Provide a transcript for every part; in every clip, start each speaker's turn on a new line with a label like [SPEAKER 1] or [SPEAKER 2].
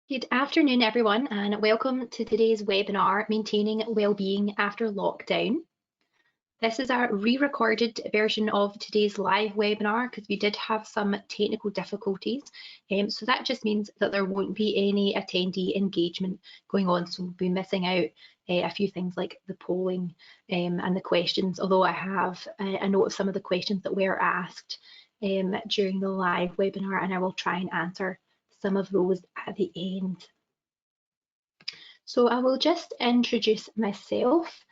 [SPEAKER 1] Good afternoon, everyone, and welcome to today's webinar, Maintaining Wellbeing After Lockdown. This is a re-recorded version of today's live webinar because we did have some technical difficulties. So that just means that there won't be any attendee engagement going on. So we'll be missing out a few things like the polling and the questions, although I have a note of some of the questions that were asked during the live webinar, and I will try and answer some of those at the end. So I will just introduce myself.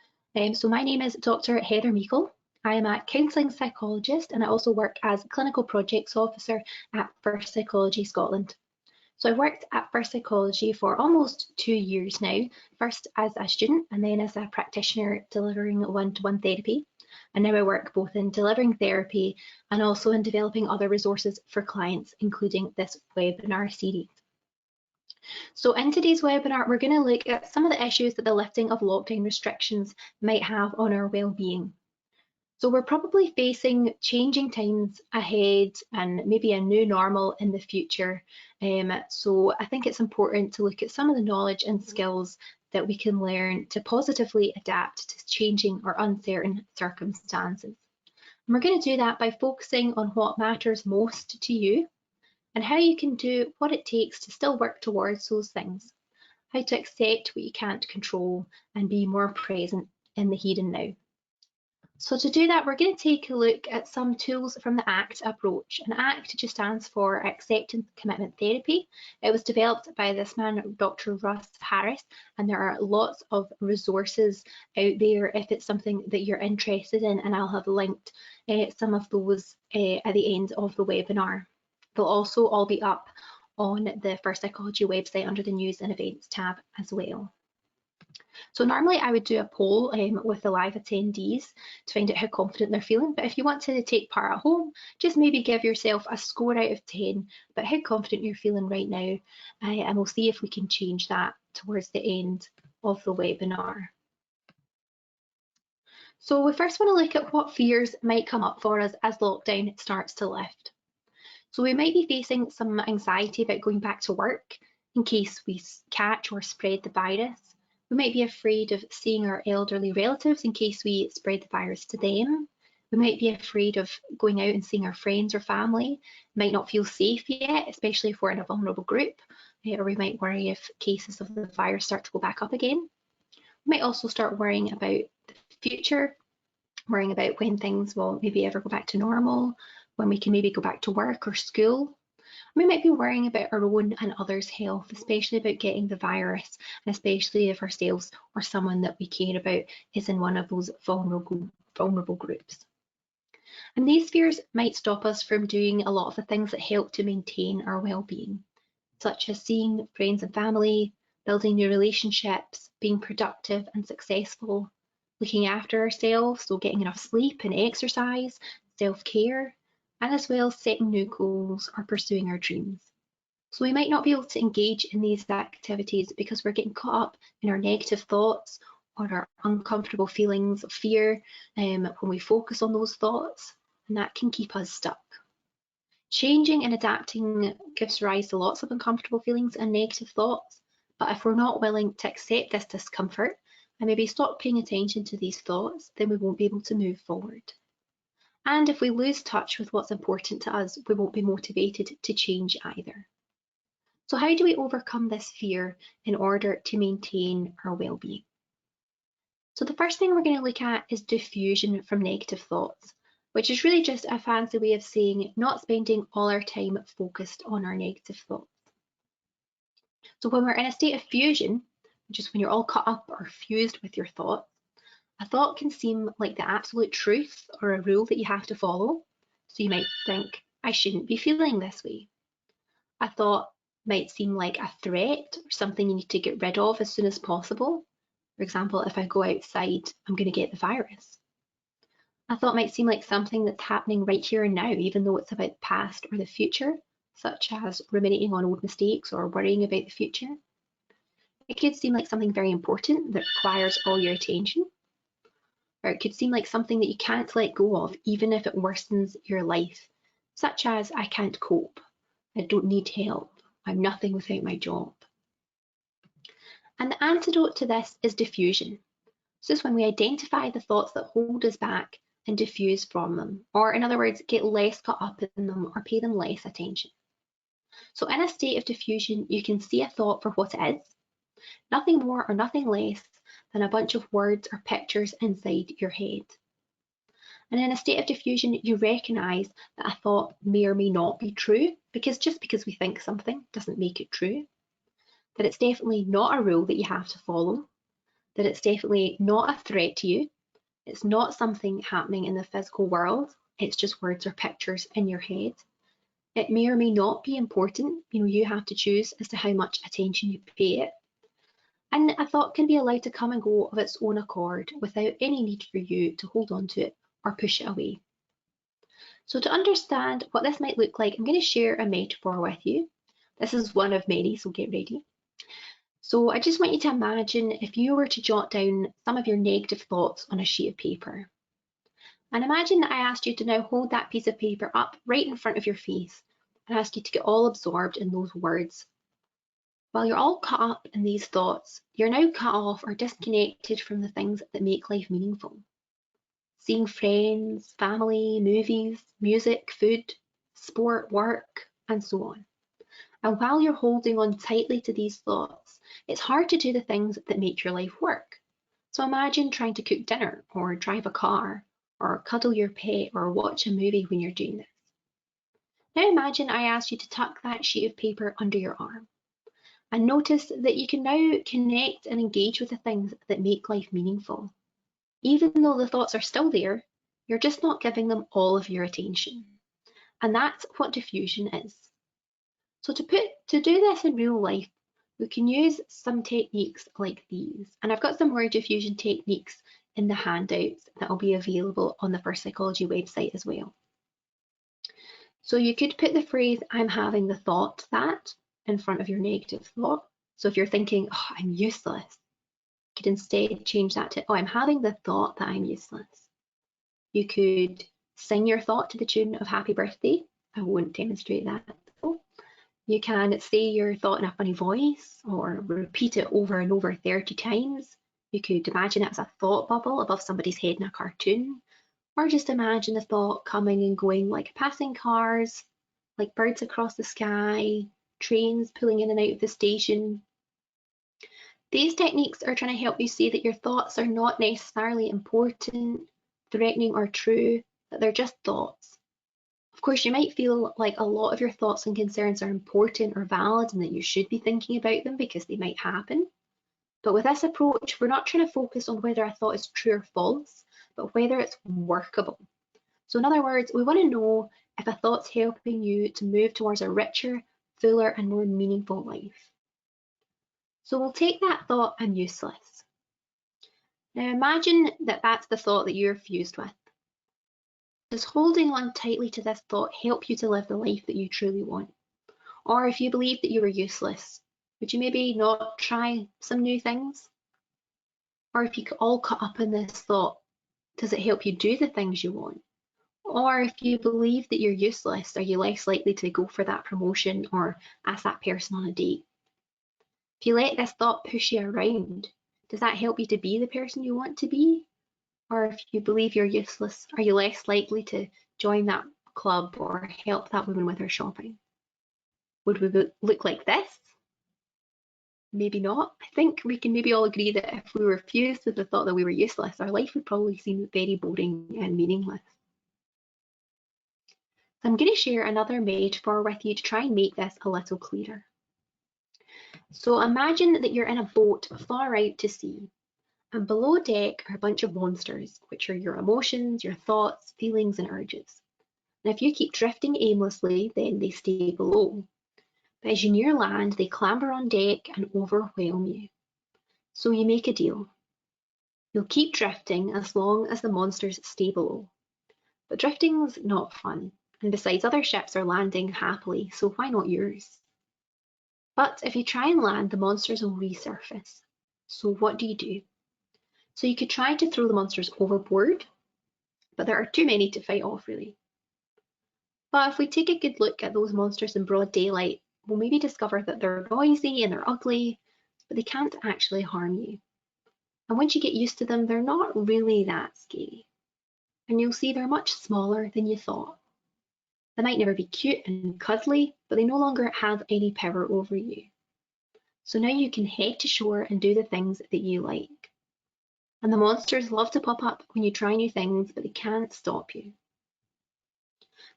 [SPEAKER 1] So my name is Dr. Heather Meikle. I am a counselling psychologist and I also work as Clinical Projects Officer at First Psychology Scotland. So I've worked at First Psychology for almost 2 years now, first as a student and then as a practitioner delivering one-to-one therapy. And now I work both in delivering therapy and also in developing other resources for clients, including this webinar series. So in today's webinar, we're going to look at some of the issues that the lifting of lockdown restrictions might have on our well-being. So we're probably facing changing times ahead and maybe a new normal in the future. So I think it's important to look at some of the knowledge and skills that we can learn to positively adapt to changing or uncertain circumstances. And we're going to do that by focusing on what matters most to you, and how you can do what it takes to still work towards those things, how to accept what you can't control and be more present in the here and now. So to do that, we're going to take a look at some tools from the ACT approach. And ACT just stands for Acceptance Commitment Therapy. It was developed by this man, Dr. Russ Harris, and there are lots of resources out there if it's something that you're interested in, and I'll have linked some of those at the end of the webinar. They'll also all be up on the First Psychology website under the News and Events tab as well. So normally I would do a poll with the live attendees to find out how confident they're feeling, but if you want to take part at home, just maybe give yourself a score out of 10 about how confident you're feeling right now, and we'll see if we can change that towards the end of the webinar. So we first want to look at what fears might come up for us as lockdown starts to lift. So we might be facing some anxiety about going back to work in case we catch or spread the virus. We might be afraid of seeing our elderly relatives in case we spread the virus to them. We might be afraid of going out and seeing our friends or family. Might not feel safe yet, especially if we're in a vulnerable group, or we might worry if cases of the virus start to go back up again. We might also start worrying about the future, worrying about when things will maybe ever go back to normal, when we can maybe go back to work or school. We might be worrying about our own and others' health, especially about getting the virus, and especially if ourselves or someone that we care about is in one of those vulnerable groups. And these fears might stop us from doing a lot of the things that help to maintain our well-being, such as seeing friends and family, building new relationships, being productive and successful, looking after ourselves, so getting enough sleep and exercise, self-care, and as well setting new goals or pursuing our dreams. So we might not be able to engage in these activities because we're getting caught up in our negative thoughts or our uncomfortable feelings of fear when we focus on those thoughts, and that can keep us stuck. Changing and adapting gives rise to lots of uncomfortable feelings and negative thoughts, but if we're not willing to accept this discomfort and maybe stop paying attention to these thoughts, then we won't be able to move forward. And if we lose touch with what's important to us, we won't be motivated to change either. So how do we overcome this fear in order to maintain our well-being? So the first thing we're going to look at is diffusion from negative thoughts, which is really just a fancy way of saying not spending all our time focused on our negative thoughts. So when we're in a state of fusion, which is when you're all caught up or fused with your thoughts, a thought can seem like the absolute truth or a rule that you have to follow. So you might think, I shouldn't be feeling this way. A thought might seem like a threat or something you need to get rid of as soon as possible. For example, if I go outside, I'm going to get the virus. A thought might seem like something that's happening right here and now, even though it's about the past or the future, such as ruminating on old mistakes or worrying about the future. It could seem like something very important that requires all your attention. Or it could seem like something that you can't let go of, even if it worsens your life, such as I can't cope, I don't need help, I'm nothing without my job. And the antidote to this is diffusion. So this is when we identify the thoughts that hold us back and diffuse from them, or in other words, get less caught up in them or pay them less attention. So in a state of diffusion, you can see a thought for what it is, nothing more or nothing less than a bunch of words or pictures inside your head. And in a state of diffusion, you recognise that a thought may or may not be true, because just because we think something doesn't make it true, that it's definitely not a rule that you have to follow, that it's definitely not a threat to you, it's not something happening in the physical world, it's just words or pictures in your head. It may or may not be important, you have to choose as to how much attention you pay it. And a thought can be allowed to come and go of its own accord without any need for you to hold on to it or push it away. So to understand what this might look like, I'm going to share a metaphor with you. This is one of many, so get ready. So I just want you to imagine if you were to jot down some of your negative thoughts on a sheet of paper. And imagine that I asked you to now hold that piece of paper up right in front of your face and ask you to get all absorbed in those words. While you're all caught up in these thoughts, you're now cut off or disconnected from the things that make life meaningful. Seeing friends, family, movies, music, food, sport, work, and so on. And while you're holding on tightly to these thoughts, it's hard to do the things that make your life work. So imagine trying to cook dinner or drive a car or cuddle your pet or watch a movie when you're doing this. Now imagine I asked you to tuck that sheet of paper under your arm and notice that you can now connect and engage with the things that make life meaningful. Even though the thoughts are still there, you're just not giving them all of your attention. And that's what diffusion is. So to do this in real life, we can use some techniques like these. And I've got some more diffusion techniques in the handouts that will be available on the First Psychology website as well. So you could put the phrase, I'm having the thought that, in front of your negative thought. So if you're thinking, oh, I'm useless, you could instead change that to, oh, I'm having the thought that I'm useless. You could sing your thought to the tune of Happy Birthday. I won't demonstrate that though. You can say your thought in a funny voice or repeat it over and over 30 times. You could imagine it as a thought bubble above somebody's head in a cartoon, or just imagine the thought coming and going like passing cars, like birds across the sky, trains pulling in and out of the station. These techniques are trying to help you see that your thoughts are not necessarily important, threatening, or true, that they're just thoughts. Of course, you might feel like a lot of your thoughts and concerns are important or valid and that you should be thinking about them because they might happen. But with this approach, we're not trying to focus on whether a thought is true or false, but whether it's workable. So in other words, we want to know if a thought's helping you to move towards a richer, fuller, and more meaningful life. So we'll take that thought, I'm useless. Now imagine that that's the thought that you're fused with. Does holding on tightly to this thought help you to live the life that you truly want? Or if you believe that you were useless, would you maybe not try some new things? Or if you get all caught up in this thought, does it help you do the things you want? Or if you believe that you're useless, are you less likely to go for that promotion or ask that person on a date? If you let this thought push you around, does that help you to be the person you want to be? Or if you believe you're useless, are you less likely to join that club or help that woman with her shopping? Would we look like this? Maybe not. I think we can maybe all agree that if we were fused with the thought that we were useless, our life would probably seem very boring and meaningless. So I'm going to share another metaphor with you to try and make this a little clearer. So imagine that you're in a boat far out to sea. And below deck are a bunch of monsters, which are your emotions, your thoughts, feelings, and urges. And if you keep drifting aimlessly, then they stay below. But as you near land, they clamber on deck and overwhelm you. So you make a deal. You'll keep drifting as long as the monsters stay below. But drifting's not fun, and besides, other ships are landing happily, so why not yours? But if you try and land, the monsters will resurface. So what do? So you could try to throw the monsters overboard, but there are too many to fight off really. But if we take a good look at those monsters in broad daylight, we'll maybe discover that they're noisy and they're ugly, but they can't actually harm you. And once you get used to them, they're not really that scary. And you'll see they're much smaller than you thought. They might never be cute and cuddly, but they no longer have any power over you. So now you can head to shore and do the things that you like. And the monsters love to pop up when you try new things, but they can't stop you.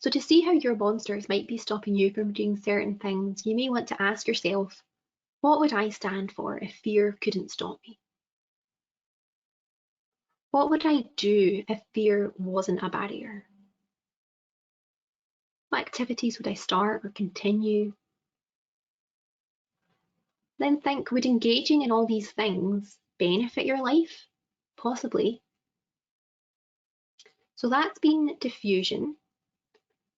[SPEAKER 1] So to see how your monsters might be stopping you from doing certain things, you may want to ask yourself, what would I stand for if fear couldn't stop me? What would I do if fear wasn't a barrier? What activities would I start or continue? Then think, would engaging in all these things benefit your life? Possibly. So that's been diffusion.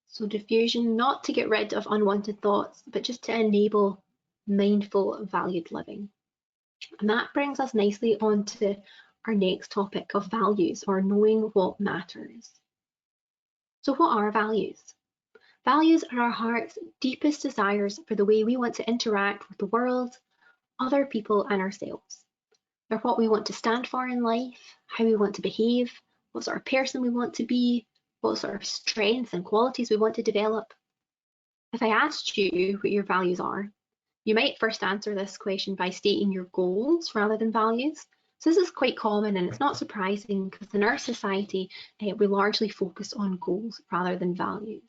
[SPEAKER 1] So diffusion, not to get rid of unwanted thoughts, but just to enable mindful, valued living. And that brings us nicely on to our next topic of values, or knowing what matters. So what are values? Values are our heart's deepest desires for the way we want to interact with the world, other people, and ourselves. They're what we want to stand for in life, how we want to behave, what sort of person we want to be, what sort of strengths and qualities we want to develop. If I asked you what your values are, you might first answer this question by stating your goals rather than values. So this is quite common, and it's not surprising because in our society, we largely focus on goals rather than values.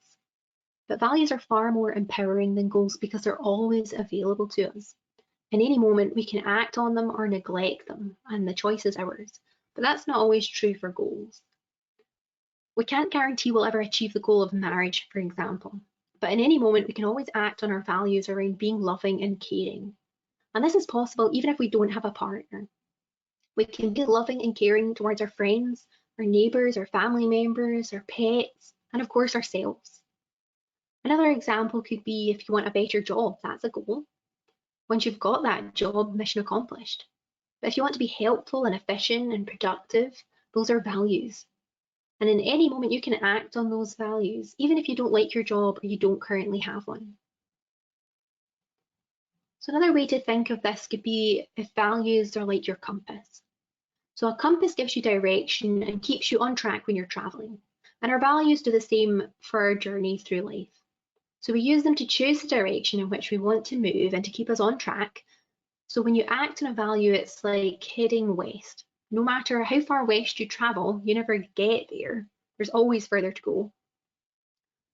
[SPEAKER 1] But values are far more empowering than goals because they're always available to us. In any moment, we can act on them or neglect them, and the choice is ours. But that's not always true for goals. We can't guarantee we'll ever achieve the goal of marriage, for example. But in any moment, we can always act on our values around being loving and caring. And this is possible even if we don't have a partner. We can be loving and caring towards our friends, our neighbours, our family members, our pets, and of course ourselves. Another example could be if you want a better job, that's a goal. Once you've got that job, mission accomplished. But if you want to be helpful and efficient and productive, those are values. And in any moment, you can act on those values, even if you don't like your job or you don't currently have one. So another way to think of this could be if values are like your compass. So a compass gives you direction and keeps you on track when you're traveling. And our values do the same for our journey through life. So we use them to choose the direction in which we want to move and to keep us on track. So when you act on a value, it's like heading west. No matter how far west you travel, you never get there. There's always further to go.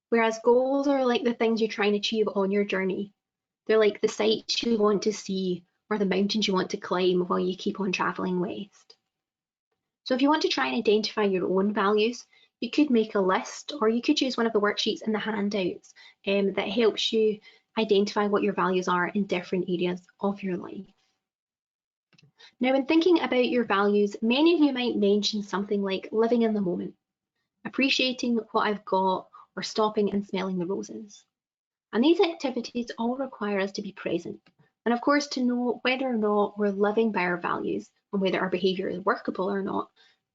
[SPEAKER 1] Whereas goals are like the things you try and achieve on your journey. They're like the sights you want to see or the mountains you want to climb while you keep on traveling west. So if you want to try and identify your own values, you could make a list, or you could use one of the worksheets in the handouts that helps you identify what your values are in different areas of your life. Now, when thinking about your values, many of you might mention something like living in the moment, appreciating what I've got, or stopping and smelling the roses. And these activities all require us to be present, and of course to know whether or not we're living by our values and whether our behaviour is workable or not.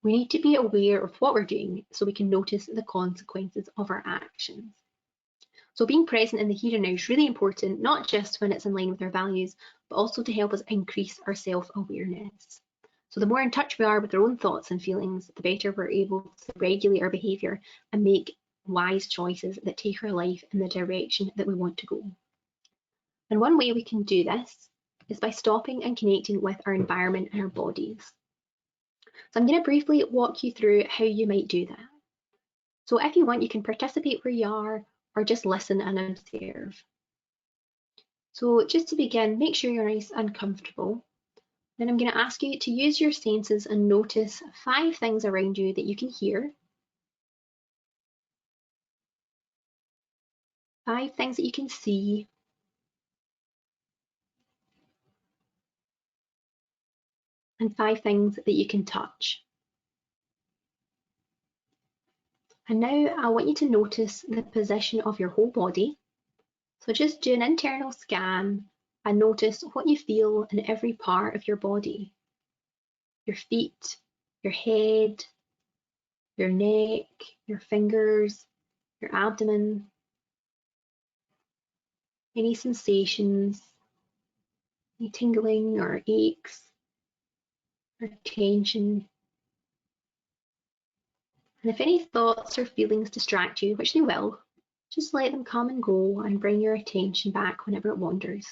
[SPEAKER 1] We need to be aware of what we're doing so we can notice the consequences of our actions. So being present in the here and now is really important, not just when it's in line with our values, but also to help us increase our self-awareness. So the more in touch we are with our own thoughts and feelings, the better we're able to regulate our behaviour and make wise choices that take our life in the direction that we want to go. And one way we can do this is by stopping and connecting with our environment and our bodies. So I'm going to briefly walk you through how you might do that. So if you want, you can participate where you are or just listen and observe. So just to begin, make sure you're nice and comfortable. Then I'm going to ask you to use your senses and notice 5 things around you that you can hear, 5 things that you can see, and 5 things that you can touch. And now I want you to notice the position of your whole body. So just do an internal scan and notice what you feel in every part of your body. Your feet, your head, your neck, your fingers, your abdomen, any sensations, any tingling or aches or tension. And if any thoughts or feelings distract you, which they will, just let them come and go and bring your attention back whenever it wanders.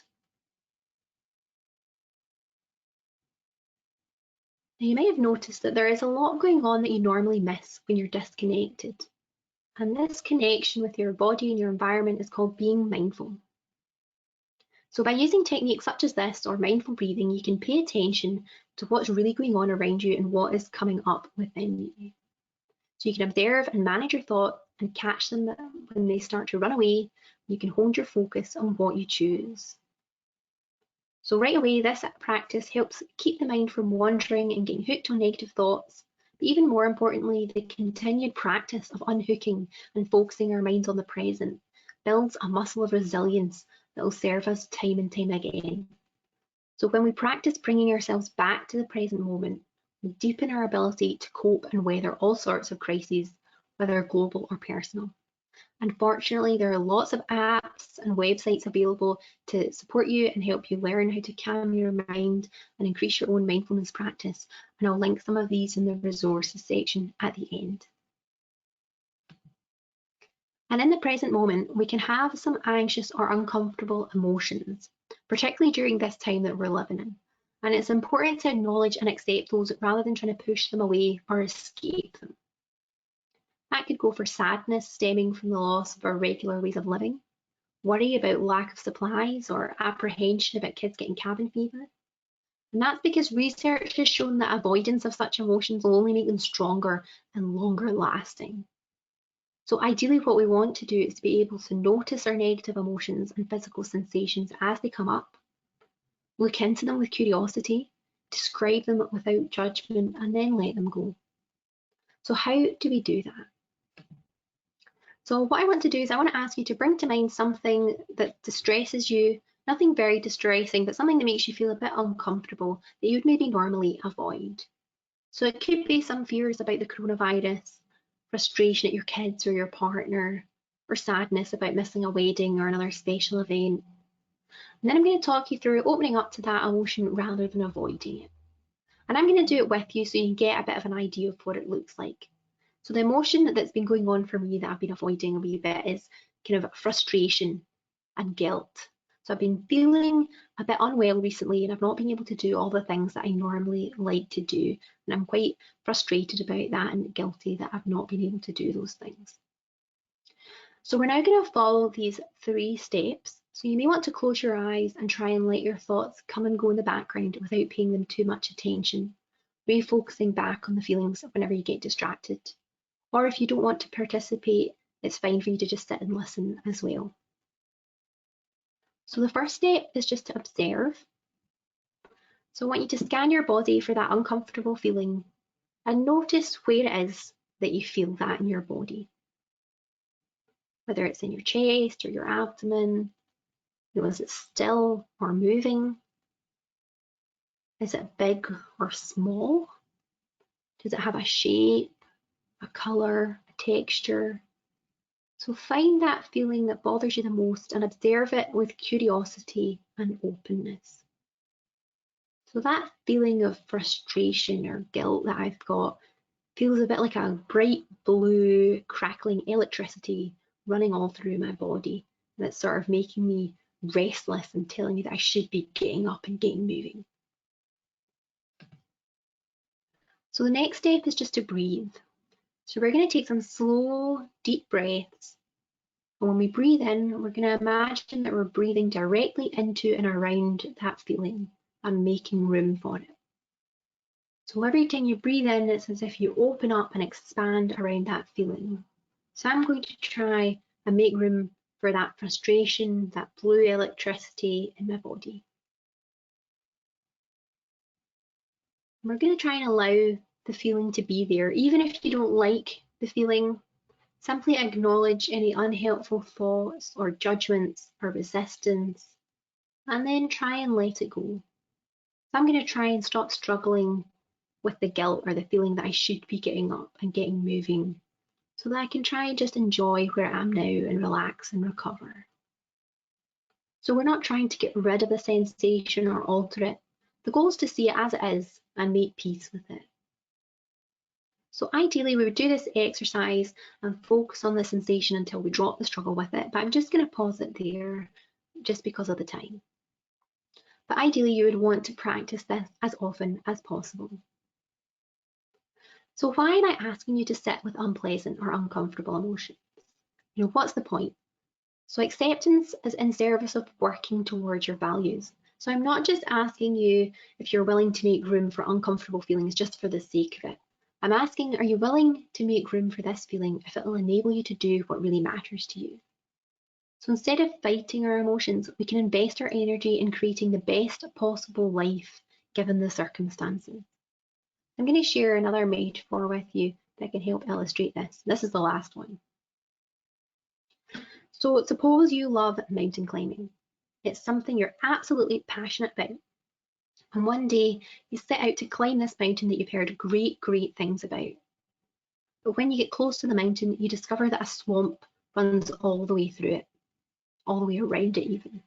[SPEAKER 1] Now, you may have noticed that there is a lot going on that you normally miss when you're disconnected. And this connection with your body and your environment is called being mindful. So by using techniques such as this or mindful breathing, you can pay attention to what's really going on around you and what is coming up within you. So you can observe and manage your thoughts and catch them when they start to run away. You can hold your focus on what you choose. So right away, this practice helps keep the mind from wandering and getting hooked on negative thoughts. But even more importantly, the continued practice of unhooking and focusing our minds on the present builds a muscle of resilience that will serve us time and time again. So when we practice bringing ourselves back to the present moment, we deepen our ability to cope and weather all sorts of crises, whether global or personal. Unfortunately, there are lots of apps and websites available to support you and help you learn how to calm your mind and increase your own mindfulness practice. And I'll link some of these in the resources section at the end. And in the present moment, we can have some anxious or uncomfortable emotions, particularly during this time that we're living in. And it's important to acknowledge and accept those rather than trying to push them away or escape them. That could go for sadness stemming from the loss of our regular ways of living, worry about lack of supplies, or apprehension about kids getting cabin fever. And that's because research has shown that avoidance of such emotions will only make them stronger and longer lasting. So ideally what we want to do is to be able to notice our negative emotions and physical sensations as they come up, look into them with curiosity, describe them without judgment, and then let them go. So how do we do that? So what I want to do is I want to ask you to bring to mind something that distresses you, nothing very distressing, but something that makes you feel a bit uncomfortable that you'd maybe normally avoid. So it could be some fears about the coronavirus, frustration at your kids or your partner, or sadness about missing a wedding or another special event. And then I'm going to talk you through opening up to that emotion rather than avoiding it. And I'm going to do it with you so you can get a bit of an idea of what it looks like. So the emotion that's been going on for me that I've been avoiding a wee bit is kind of frustration and guilt. So I've been feeling a bit unwell recently and I've not been able to do all the things that I normally like to do. And I'm quite frustrated about that and guilty that I've not been able to do those things. So we're now going to follow these 3 steps. So you may want to close your eyes and try and let your thoughts come and go in the background without paying them too much attention, refocusing back on the feelings whenever you get distracted. Or if you don't want to participate, it's fine for you to just sit and listen as well. So the first step is just to observe. So I want you to scan your body for that uncomfortable feeling and notice where it is that you feel that in your body. Whether it's in your chest or your abdomen, is it still or moving? Is it big or small? Does it have a shape, a colour, a texture? So find that feeling that bothers you the most and observe it with curiosity and openness. So that feeling of frustration or guilt that I've got feels a bit like a bright blue crackling electricity running all through my body. That's sort of making me restless and telling me that I should be getting up and getting moving. So the next step is just to breathe. So we're going to take some slow, deep breaths. And when we breathe in, we're going to imagine that we're breathing directly into and around that feeling and making room for it. So every time you breathe in, it's as if you open up and expand around that feeling. So I'm going to try and make room for that frustration, that blue electricity in my body. We're going to try and allow the feeling to be there. Even if you don't like the feeling, simply acknowledge any unhelpful thoughts or judgments or resistance, and then try and let it go. So I'm going to try and stop struggling with the guilt or the feeling that I should be getting up and getting moving, so that I can try and just enjoy where I am now and relax and recover. So we're not trying to get rid of the sensation or alter it. The goal is to see it as it is and make peace with it. So ideally we would do this exercise and focus on the sensation until we drop the struggle with it, but I'm just going to pause it there just because of the time. But ideally you would want to practice this as often as possible. So why am I asking you to sit with unpleasant or uncomfortable emotions? What's the point? So acceptance is in service of working towards your values. So I'm not just asking you if you're willing to make room for uncomfortable feelings just for the sake of it. I'm asking, are you willing to make room for this feeling if it will enable you to do what really matters to you? So instead of fighting our emotions, we can invest our energy in creating the best possible life given the circumstances. I'm going to share another metaphor with you that can help illustrate this. This is the last one. So suppose you love mountain climbing. It's something you're absolutely passionate about. And one day you set out to climb this mountain that you've heard great things about. But when you get close to the mountain, you discover that a swamp runs all the way through it, all the way around it even.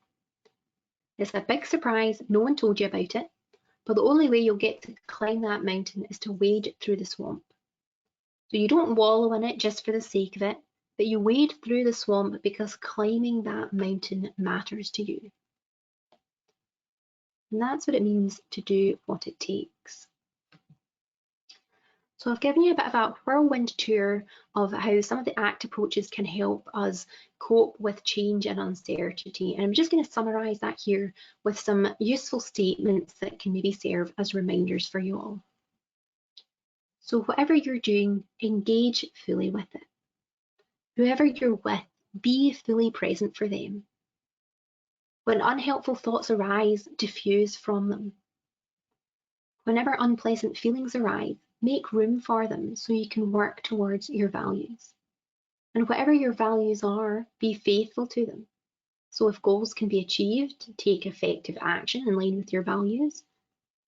[SPEAKER 1] It's a big surprise, no one told you about it, but the only way you'll get to climb that mountain is to wade through the swamp. So you don't wallow in it just for the sake of it, but you wade through the swamp because climbing that mountain matters to you. And that's what it means to do what it takes. So I've given you a bit of a whirlwind tour of how some of the ACT approaches can help us cope with change and uncertainty. And I'm just going to summarise that here with some useful statements that can maybe serve as reminders for you all. So whatever you're doing, engage fully with it. Whoever you're with, be fully present for them. When unhelpful thoughts arise, diffuse from them. Whenever unpleasant feelings arise, make room for them so you can work towards your values. And whatever your values are, be faithful to them. So if goals can be achieved, take effective action in line with your values.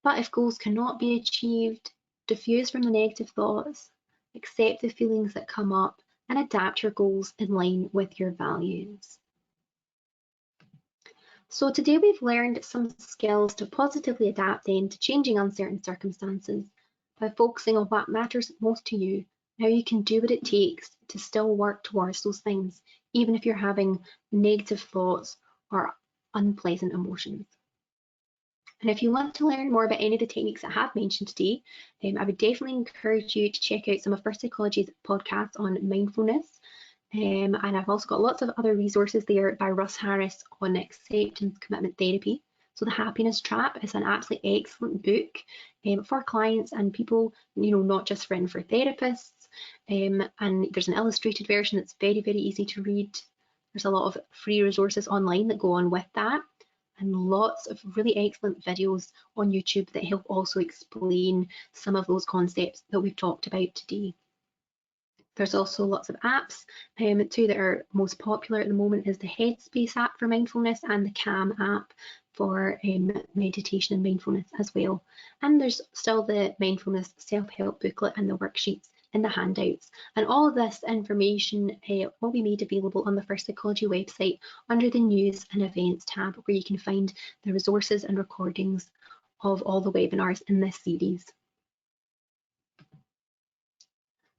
[SPEAKER 1] But if goals cannot be achieved, diffuse from the negative thoughts, accept the feelings that come up, and adapt your goals in line with your values. So today we've learned some skills to positively adapt then to changing uncertain circumstances by focusing on what matters most to you, how you can do what it takes to still work towards those things, even if you're having negative thoughts or unpleasant emotions. And if you want to learn more about any of the techniques I have mentioned today, I would definitely encourage you to check out some of First Psychology's podcasts on mindfulness. And I've also got lots of other resources there by Russ Harris on acceptance commitment therapy. So The Happiness Trap is an absolutely excellent book for clients and people, not just for therapists. And there's an illustrated version that's very easy to read. There's a lot of free resources online that go on with that, and lots of really excellent videos on YouTube that help also explain some of those concepts that we've talked about today. There's also lots of apps. Two that are most popular at the moment is the Headspace app for mindfulness and the Calm app for meditation and mindfulness as well. And there's still the mindfulness self-help booklet and the worksheets in the handouts. And all of this information will be made available on the First Psychology website under the News and Events tab, where you can find the resources and recordings of all the webinars in this series.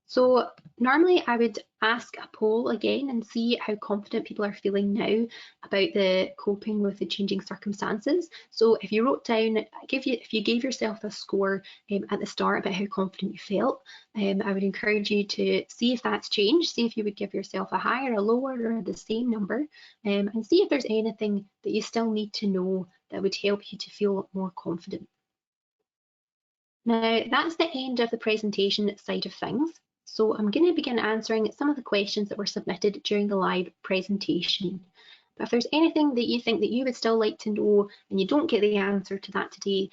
[SPEAKER 1] So normally I would ask a poll again and see how confident people are feeling now about the coping with the changing circumstances. So if you wrote down, if you gave yourself a score at the start about how confident you felt, I would encourage you to see if that's changed, see if you would give yourself a higher, a lower, or the same number, and see if there's anything that you still need to know that would help you to feel more confident. Now that's the end of the presentation side of things. So I'm going to begin answering some of the questions that were submitted during the live presentation. But if there's anything that you think that you would still like to know and you don't get the answer to that today,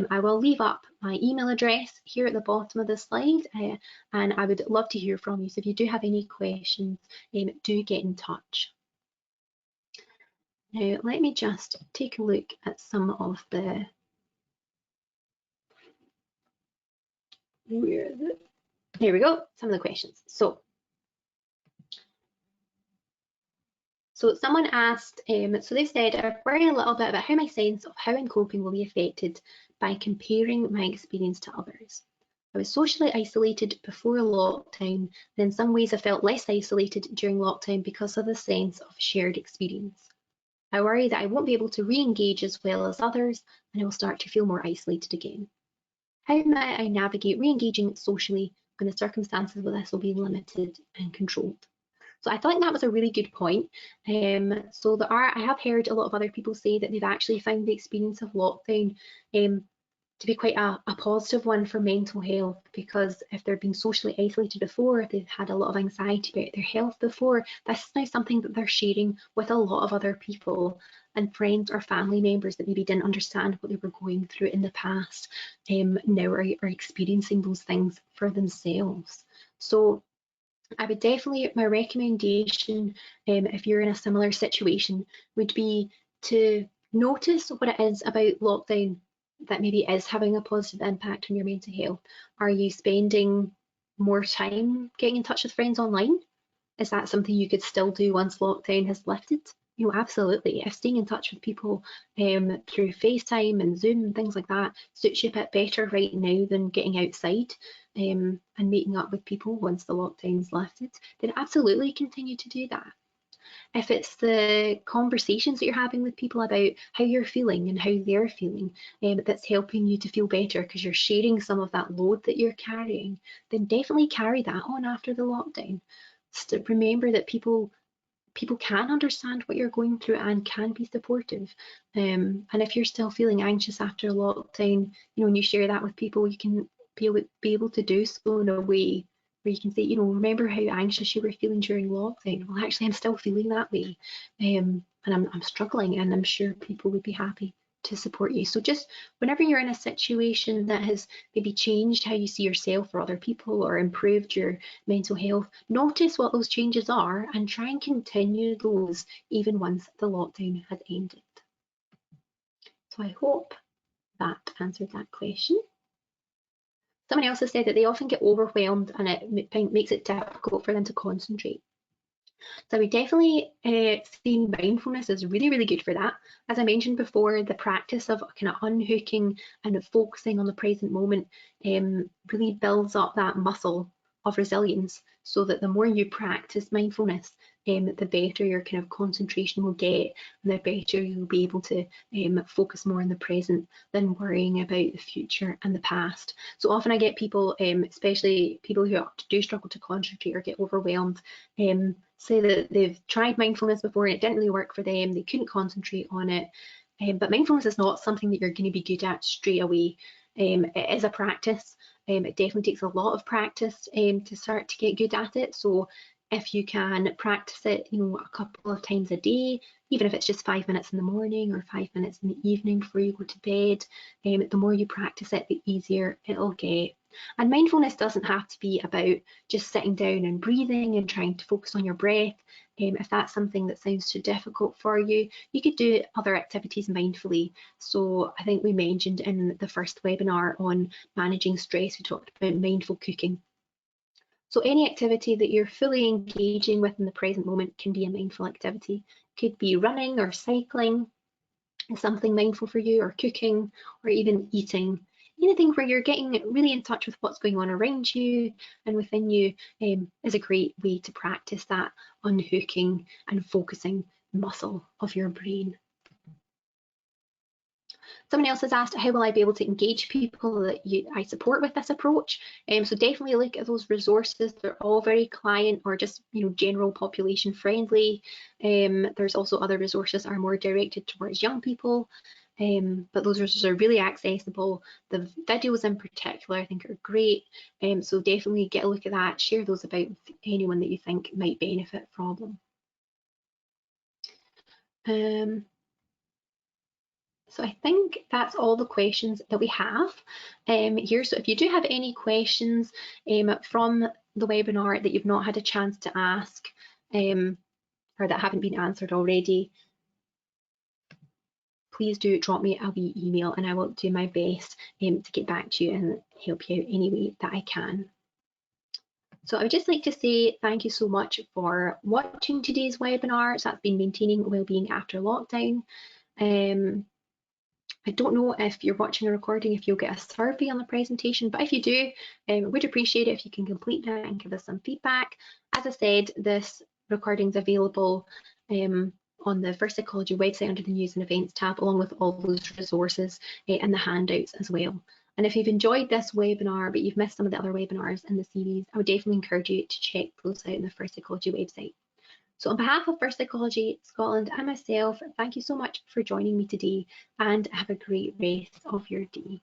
[SPEAKER 1] I will leave up my email address here at the bottom of the slide, and I would love to hear from you. So if you do have any questions, do get in touch. Now let me just take a look at some of the, where is it? Here we go, some of the questions. So So someone asked, so they said, I worry a little bit about how my sense of how I'm coping will be affected by comparing my experience to others. I was socially isolated before lockdown, and in some ways I felt less isolated during lockdown because of the sense of shared experience. I worry that I won't be able to re-engage as well as others, and I will start to feel more isolated again. How might I navigate re-engaging socially when the circumstances with this will be limited and controlled? So I thought that was a really good point. So I have heard a lot of other people say that they've actually found the experience of lockdown to be quite a positive one for mental health, because if they're being socially isolated before, if they've had a lot of anxiety about their health before, this is now something that they're sharing with a lot of other people and friends or family members that maybe didn't understand what they were going through in the past, now are experiencing those things for themselves. So I would definitely, my recommendation, if you're in a similar situation, would be to notice what it is about lockdown that maybe is having a positive impact on your mental health. Are you spending more time getting in touch with friends online? Is that something you could still do once lockdown has lifted? You know, absolutely. If staying in touch with people through FaceTime and Zoom and things like that suits you a bit better right now than getting outside and meeting up with people once the lockdown's lifted, then absolutely continue to do that. If it's the conversations that you're having with people about how you're feeling and how they're feeling, that's helping you to feel better because you're sharing some of that load that you're carrying, then definitely carry that on after the lockdown. Just remember that people can understand what you're going through and can be supportive. And if you're still feeling anxious after lockdown, you know, when you share that with people, you can be able to do so in a way where you can say, you know, remember how anxious you were feeling during lockdown? Well, actually, I'm still feeling that way. And I'm struggling, and I'm sure people would be happy to support you. So just whenever you're in a situation that has maybe changed how you see yourself or other people or improved your mental health, notice what those changes are and try and continue those even once the lockdown has ended. So I hope that answered that question. Someone else has said that they often get overwhelmed and it makes it difficult for them to concentrate. So we definitely see mindfulness is really, really good for that. As I mentioned before, the practice of kind of unhooking and focusing on the present moment really builds up that muscle of resilience, so that the more you practice mindfulness, the better your kind of concentration will get, and the better you'll be able to focus more on the present than worrying about the future and the past. So often I get people, especially people who do struggle to concentrate or get overwhelmed, say that they've tried mindfulness before and it didn't really work for them, they couldn't concentrate on it. But mindfulness is not something that you're going to be good at straight away. It is a practice. It definitely takes a lot of practice to start to get good at it. So if you can practice it, you know, a couple of times a day, even if it's just 5 minutes in the morning or 5 minutes in the evening before you go to bed, the more you practice it, the easier it'll get. And mindfulness doesn't have to be about just sitting down and breathing and trying to focus on your breath. If that's something that sounds too difficult for you, you could do other activities mindfully. So I think we mentioned in the first webinar on managing stress, we talked about mindful cooking. So any activity that you're fully engaging with in the present moment can be a mindful activity. Could be running or cycling, something mindful for you, or cooking, or even eating. Anything where you're getting really in touch with what's going on around you and within you is a great way to practice that unhooking and focusing muscle of your brain. Someone else has asked, how will I be able to engage people that I support with this approach? So definitely look at those resources. They're all very client or just, you know, general population friendly. There's also other resources that are more directed towards young people. But those resources are really accessible. The videos in particular I think are great. So definitely get a look at that. Share those about with anyone that you think might benefit from them. So I think that's all the questions that we have here. So if you do have any questions from the webinar that you've not had a chance to ask or that haven't been answered already, please do drop me a wee email and I will do my best to get back to you and help you out any way that I can. So I would just like to say thank you so much for watching today's webinar. So that's been maintaining wellbeing after lockdown. I don't know if you're watching a recording, if you'll get a survey on the presentation, but if you do, I would appreciate it if you can complete that and give us some feedback. As I said, this recording is available on the First Psychology website under the News and Events tab, along with all those resources and the handouts as well. And if you've enjoyed this webinar, but you've missed some of the other webinars in the series, I would definitely encourage you to check those out on the First Psychology website. So on behalf of First Psychology Scotland and myself, thank you so much for joining me today and have a great rest of your day.